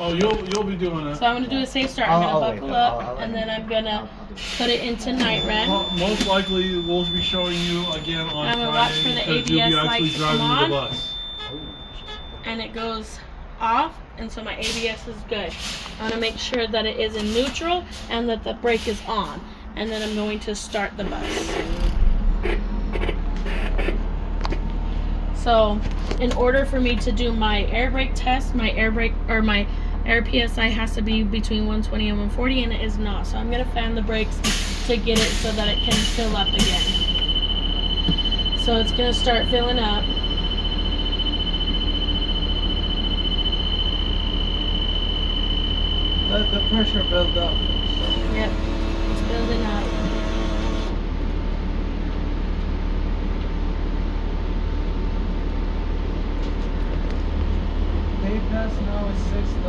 Oh, you'll be doing it. So I'm gonna do a safe start. I'm gonna buckle up, and then I'm gonna put it into night run. Most likely, we'll be showing you again on I'm gonna watch for the ABS lights to come on, and it goes off, and so my ABS is good. I'm gonna make sure that it is in neutral and that the brake is on, and then I'm going to start the bus. So, in order for me to do my air brake test, my air PSI has to be between 120 and 140, and it is not. So I'm gonna fan the brakes to get it so that it can fill up again. So it's gonna start filling up. Let the pressure build up. Yep, it's building up. Pay pass now is $6,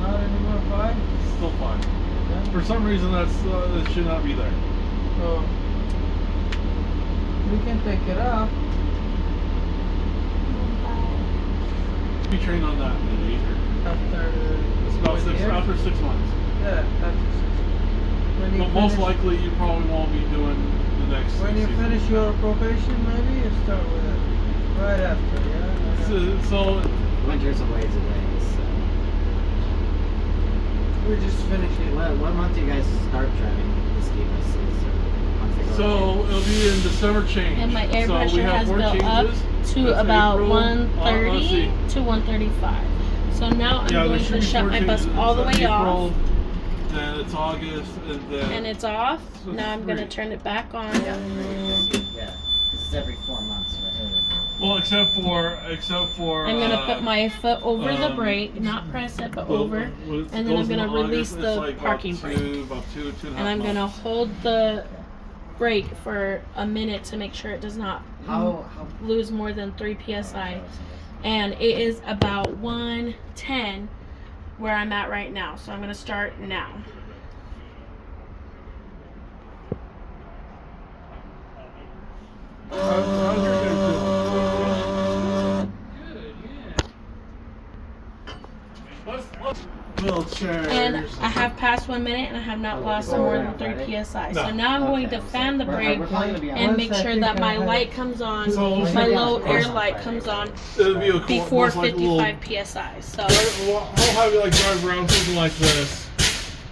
not anymore $5. Still fine. Yeah. For some reason, that should not be there. So we can take it off. Be trained on that later. It's about after 6 months. Yeah, after 6 months. When you But most finish- likely, you probably won't be doing the next. When you season. finish your probation, maybe you start with it right after. Yeah. So Winter's a ways away, so. We just finished it. What month do you guys start driving the ski buses? So it'll be in December change. And my air so we pressure have has 4 built up changes. to That's about April. 130 to 135. So now I'm going to shut my bus all the way off. Then it's August, and then. And it's off. So Now I'm going to three. turn it back on. Yeah, this is every 4 months, right? Well, except for. I'm going to put my foot over the brake, not press it, but over. And then I'm going to release the parking brake. About two and a half And I'm going to months. hold the brake for a minute to make sure it does not How lose more than 3 psi. And it is about 110 where I'm at right now. So I'm going to start now. How's your day feeling? Wheelchairs. And I have passed 1 minute and I have not lost more than 3 psi. So now I'm going to fan the brake and make sure that my light comes on, my low air light comes on It'll be a before most like a little- 55 psi. So How have you like drive around something like this?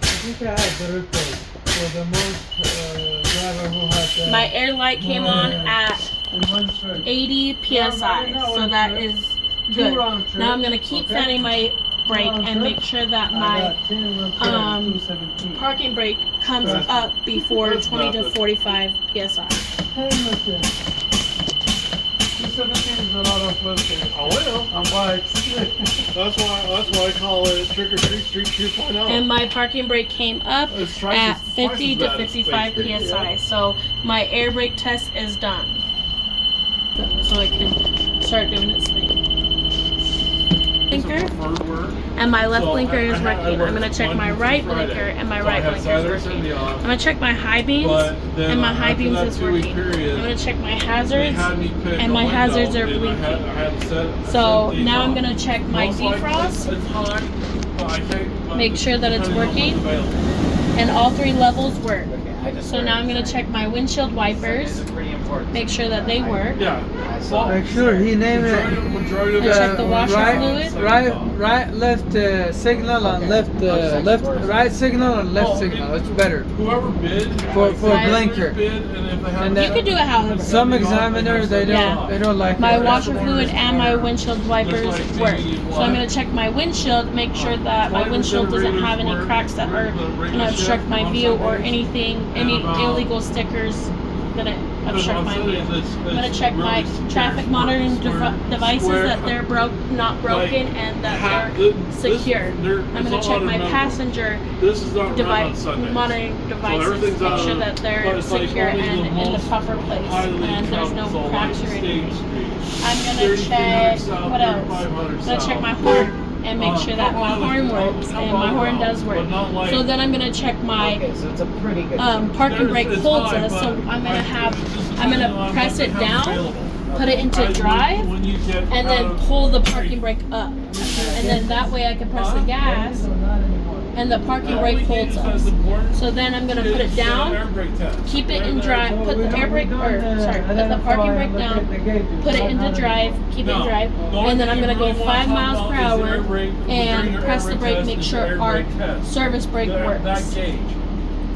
I think I had the report for the most driver who had my air light came on at in one trip. 80 psi. So that is good. Now I'm going to keep fanning my brake and make sure that my parking brake comes up before 20 to 45 psi. $217 is a lot of wheelchairs. Oh, well. On bikes. That's why I call it Trick or Treat Street 2.0. And my parking brake came up It's twice at as- 50 twice to as bad as 55 Space Grid, psi. yeah. So my air brake test is done. So it can start doing its thing. Blinker and my left blinker is working. I'm gonna check my right blinker and my right blinker is working. I'm gonna check my high beams and my high beams is working. I'm gonna check my hazards and my hazards are blinking. So now I'm gonna check my defrost, make sure that it's working, and all 3 levels work. So now I'm gonna check my windshield wipers, make sure that they work. Yeah. Make sure he named it. Majority of And check the washer right, fluid. left signal on left, right signal on left signal. It's better. Whoever bid For Right. blinker. bid, and if they have And You could do it however. Some examiners they Yeah. don't like My it. washer fluid and my windshield wipers work. So I'm going to check my windshield, make sure that my windshield doesn't have any cracks that are going to obstruct my view or anything, any illegal stickers that obstruct my view. I'm going to check my traffic monitoring devices that they're not broken and that they're secure. I'm going to check my passenger This is not run on device Sundays. monitoring devices, everything's make out sure of- that but they're it's like secure only and the in the most proper place highly and there's no traveled, cracks or like anything. State Street. I'm gonna 3300 check south, what else? 3500 I'm gonna check south. my horn and make sure that my horn works, and my horn does work. So then I'm gonna check my Okay, so it's a pretty good. parking brake It's holds high, us. So but I'm gonna press it down put it into drive, when you get and then pull the parking brake up. And then that way I can press the gas, and the parking brake holds us. So then I'm gonna put it down, keep it in drive, put the put the parking brake down, put it into drive, keep it in drive, and then I'm gonna go 5 miles per hour and press the brake, make sure our service brake works.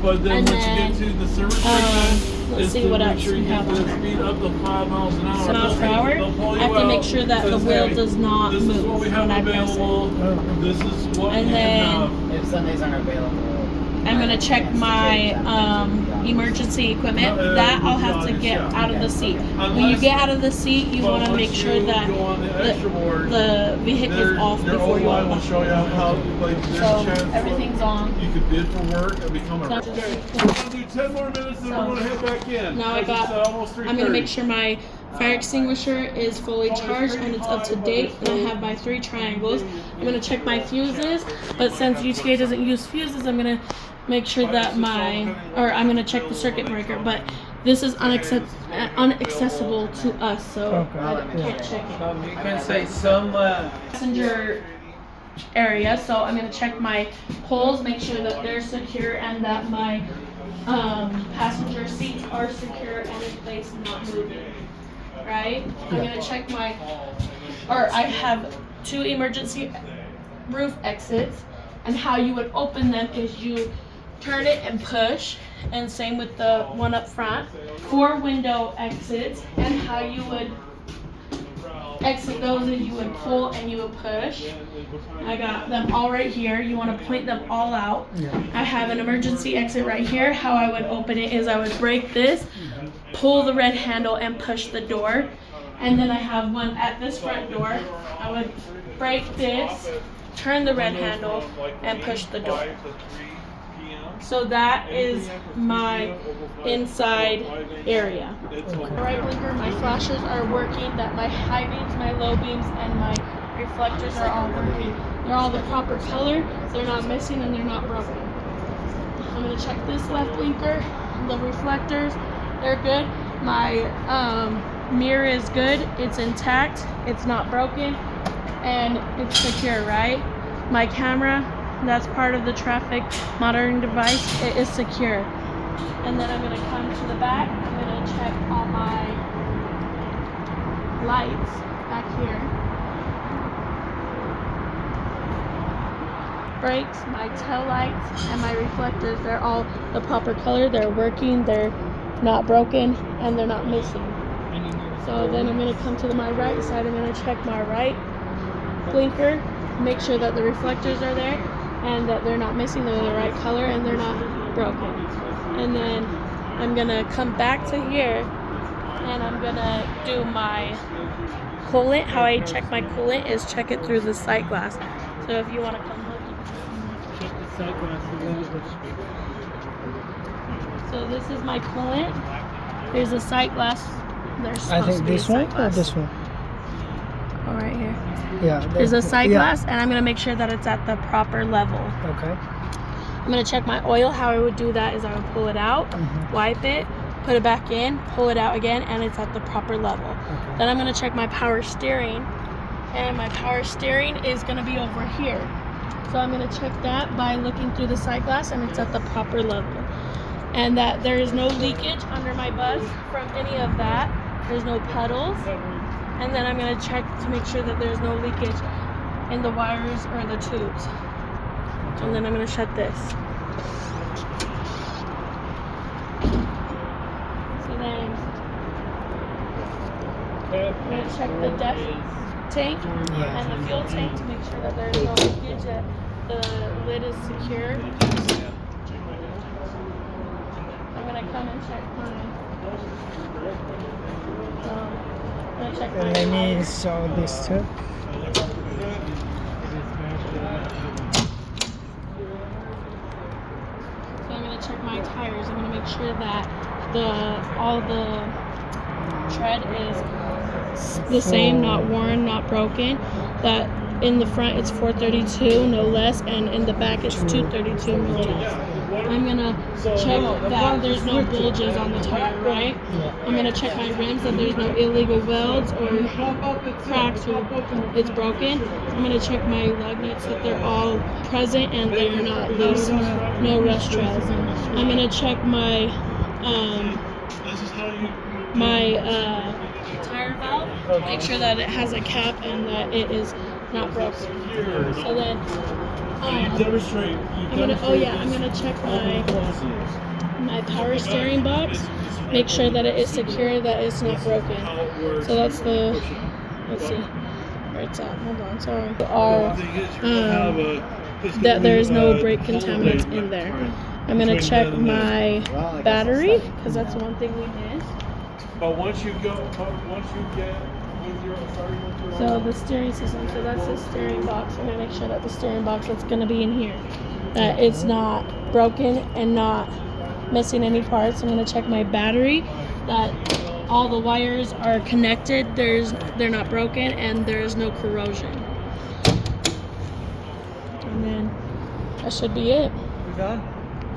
But then And once then, you get to the service brake, let's see what else we have on there. Speed up to 5 miles an hour. 5 miles per hour. I have to make sure that the wheel does not This is what move we have when I press it. available. This is what And you then- have. If Sundays aren't available. I'm gonna check my emergency equipment. That I'll have to get out of the seat. When you get out of the seat, you want to make sure that the vehicle is off before you will unlock. show you how, like, there's So a chance everything's on. you could bid for work and become a. So- Okay, we're gonna do 10 more minutes, then we're gonna head back in. Now I because got. it's almost 3:30. I'm gonna make sure my fire extinguisher is fully charged and it's up to date. And I have my 3 triangles. I'm gonna check my fuses, but since UTA doesn't use fuses, I'm gonna make sure that I'm gonna check the circuit breaker. But this is unaccessible to us, so I can't check it. You can say some Passenger area, so I'm gonna check my poles, make sure that they're secure and that my passenger seats are secure and in place, not moving. Right? I'm gonna check I have 2 emergency roof exits, and how you would open them is you turn it and push, and same with the one up front. 4 window exits, and how you would exit those is you would pull and you would push. I got them all right here. You want to point them all out. I have an emergency exit right here. How I would open it is I would break this, pull the red handle and push the door. And then I have one at this front door. I would break this, turn the red handle and push the door. So that is my inside area. Right blinker, my flashes are working, that my high beams, my low beams, and my reflectors are all working. They're all the proper color, they're not missing, and they're not broken. I'm gonna check this left blinker, the reflectors, they're good. My mirror is good, it's intact, it's not broken, and it's secure, right? My camera, that's part of the traffic monitoring device, it is secure. And then I'm going to come to the back, I'm going to check all my lights back here. Brakes, my tail lights, and my reflectors, they're all the proper color, they're working, they're not broken, and they're not missing. So then I'm going to come to my right side, I'm going to check my right blinker, make sure that the reflectors are there, and that they're not missing, they're the right color, and they're not broken. And then I'm gonna come back to here, and I'm gonna do my coolant. How I check my coolant is check it through the sight glass. So if you wanna come look. check the sight glass a little bit. So this is my coolant. There's a sight glass. There's I supposed to think be a this sight one or glass. this one? Oh, right here. Yeah. There's a sight yeah. glass, and I'm gonna make sure that it's at the proper level. Okay. I'm gonna check my oil. How I would do that is I would pull it out, wipe it, put it back in, pull it out again, and it's at the proper level. Okay. Then I'm gonna check my power steering, and my power steering is gonna be over here. So I'm gonna check that by looking through the sight glass, and it's at the proper level. And that there is no leakage under my bus from any of that. There's no puddles. And then I'm gonna check to make sure that there's no leakage in the wires or the tubes. And then I'm gonna shut this. So then I'm gonna check the depth tank and the fuel tank to make sure that there's no leakage, that the lid is secure. I'm gonna come and check mine. I'm gonna check And let me saw this too. So I'm gonna check my tires. I'm gonna make sure that all the tread is the same, not worn, not broken. That in the front it's 432, no less, and in the back it's 232, no less. I'm gonna check that there's no bulges on the tire, right? I'm gonna check my rims that there's no illegal welds or cracks or it's broken. I'm gonna check my lug nuts that they're all present and they're not loose, no rust trails. I'm gonna check my tire valve, make sure that it has a cap and that it is not broken. So then I'm gonna check my power steering box, make sure that it is secure, that it's not broken. So that's the, let's see where it's at. Hold on, sorry. That there is no brake contaminants in there. I'm gonna check my battery because that's one thing we missed. But once you get with your So the steering system, so that's the steering box. I'm gonna make sure that the steering box that's gonna be in here, that it's not broken and not missing any parts. I'm gonna check my battery, that all the wires are connected, they're not broken, and there's no corrosion. And then that should be it. You done?